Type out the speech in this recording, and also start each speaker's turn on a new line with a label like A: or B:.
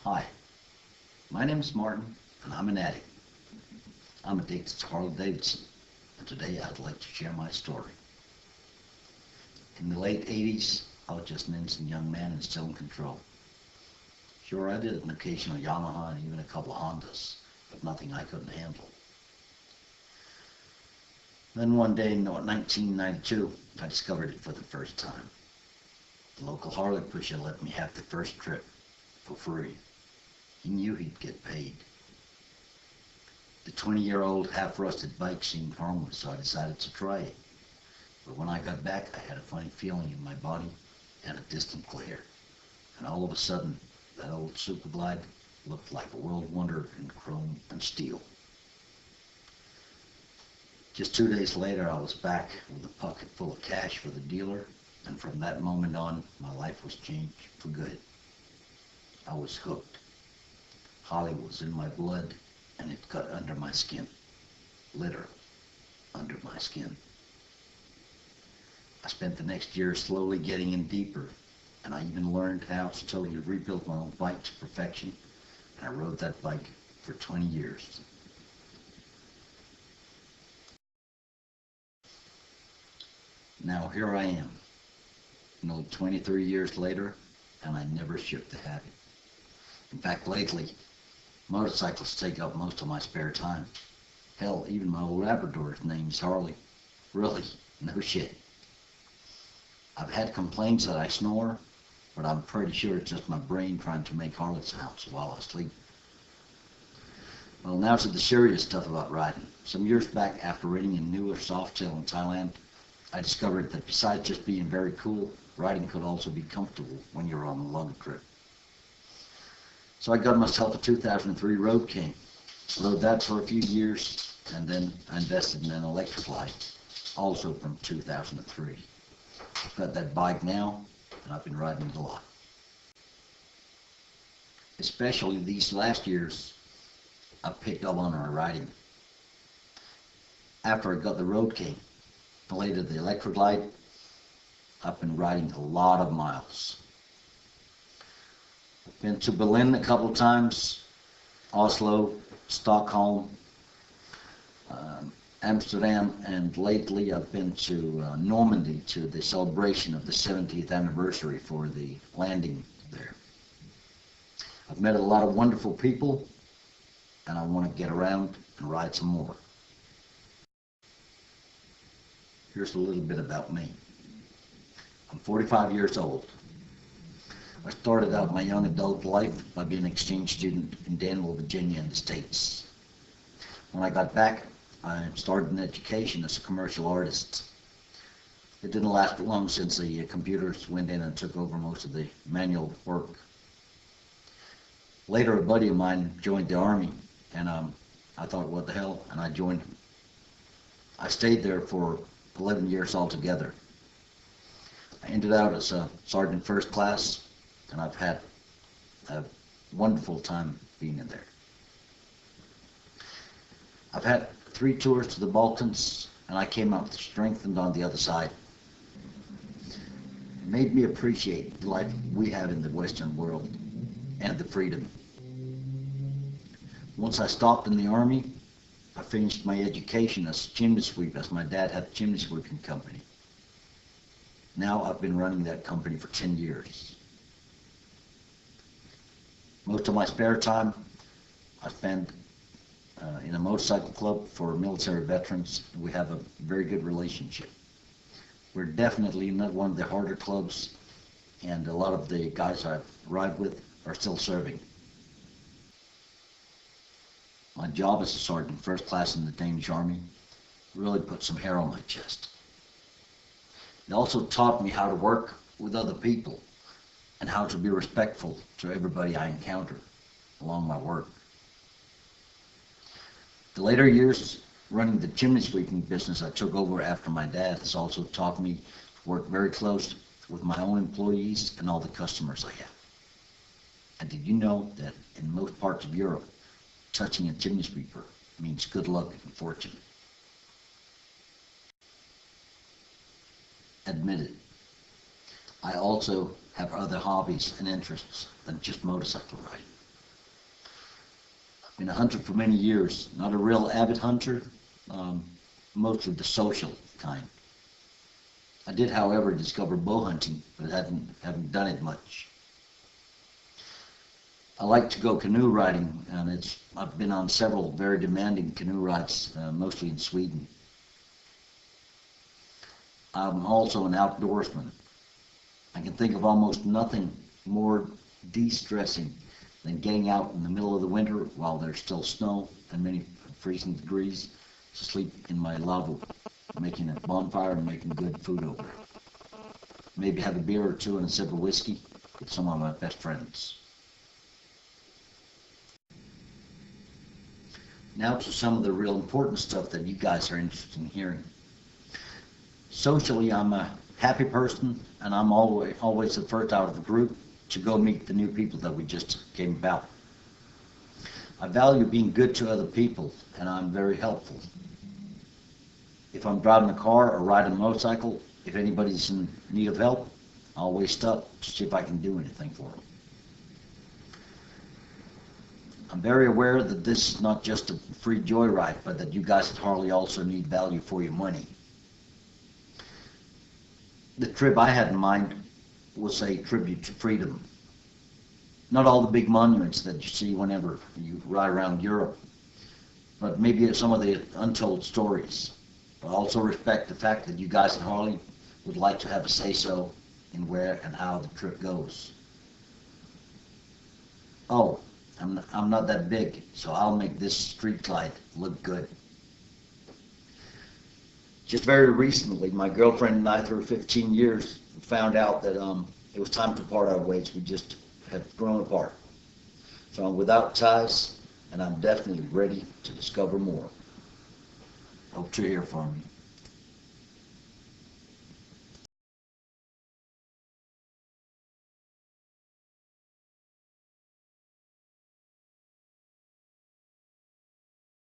A: Hi, my name is Martin, and I'm an addict. I'm addicted to Harley Davidson, and today I'd like to share my story. In the late 80s, I was just an innocent young man and still in control. Sure, I did an occasional Yamaha and even a couple of Hondas, but nothing I couldn't handle. Then one day in 1992, I discovered it for the first time. The local Harley pusher let me have the first trip for free. He knew he'd get paid. The 20-year-old half-rusted bike seemed harmless, so I decided to try it. But when I got back, I had a funny feeling in my body and a distant glare. And all of a sudden, that old Superglide looked like a world wonder in chrome and steel. Just 2 days later, I was back with a pocket full of cash for the dealer, and from that moment on, my life was changed for good. I was hooked. Holly was in my blood, and it cut under my skin. Literally, under my skin. I spent the next year slowly getting in deeper, and I even learned how to totally rebuild my own bike to perfection, and I rode that bike for 20 years. Now here I am, 23 years later, and I never shook the habit. In fact, lately, motorcycles take up most of my spare time. Hell, even my old Labrador's name's Harley. Really, no shit. I've had complaints that I snore, but I'm pretty sure it's just my brain trying to make Harley sounds while I sleep. Well, now to the serious stuff about riding. Some years back, after riding in New Softail in Thailand, I discovered that besides just being very cool, riding could also be comfortable when you're on a long trip. So I got myself a 2003 Road King. Rode that for a few years, and then I invested in an electric light, also from 2003. I've got that bike now, and I've been riding it a lot. Especially these last years, I've picked up on our riding. After I got the Road King, and later the electric light, I've been riding a lot of miles. I've been to Berlin a couple times, Oslo, Stockholm, Amsterdam, and lately I've been to Normandy to the celebration of the 70th anniversary for the landing there. I've met a lot of wonderful people, and I want to get around and ride some more. Here's a little bit about me. I'm 45 years old. I started out my young adult life by being an exchange student in Danville, Virginia in the States. When I got back, I started an education as a commercial artist. It didn't last long since the computers went in and took over most of the manual work. Later, a buddy of mine joined the Army, and I thought, what the hell, and I joined him. I stayed there for 11 years altogether. I ended out as a sergeant first class, and I've had a wonderful time being in there. I've had 3 tours to the Balkans, and I came out strengthened on the other side. It made me appreciate the life we have in the Western world and the freedom. Once I stopped in the Army, I finished my education as a chimney sweep, as my dad had a chimney sweeping company. Now I've been running that company for 10 years. Most of my spare time I spend in a motorcycle club for military veterans. We have a very good relationship. We're definitely not one of the harder clubs, and a lot of the guys I ride with are still serving. My job as a sergeant first class in the Danish Army really put some hair on my chest. It also taught me how to work with other people and how to be respectful to everybody I encounter along my work. The later years running the chimney sweeping business I took over after my dad has also taught me to work very close with my own employees and all the customers I have. And did you know that in most parts of Europe, touching a chimney sweeper means good luck and fortune? Admit it. I also have other hobbies and interests than just motorcycle riding. Been a hunter for many years, not a real avid hunter, mostly the social kind. I did, however, discover bow hunting, but haven't done it much. I like to go canoe riding, and I've been on several very demanding canoe rides, mostly in Sweden. I'm also an outdoorsman. I can think of almost nothing more de-stressing than getting out in the middle of the winter while there's still snow and many freezing degrees to sleep in my lavabo, making a bonfire and making good food over it. Maybe have a beer or two and a sip of whiskey with some of my best friends. Now to some of the real important stuff that you guys are interested in hearing. Socially, I'm a happy person, and I'm always the first out of the group to go meet the new people that we just came about. I value being good to other people, and I'm very helpful. If I'm driving a car or riding a motorcycle, if anybody's in need of help, I'll always stop to see if I can do anything for them. I'm very aware that this is not just a free joyride, but that you guys at Harley also need value for your money. The trip I had in mind was a tribute to freedom. Not all the big monuments that you see whenever you ride around Europe, but maybe some of the untold stories. But also respect the fact that you guys at Harley would like to have a say-so in where and how the trip goes. Oh, I'm not that big, so I'll make this street glide look good. Just very recently, my girlfriend and I, through 15 years, found out that it was time to part our ways. We just have grown apart. So I'm without ties, and I'm definitely ready to discover more. Hope to hear from you.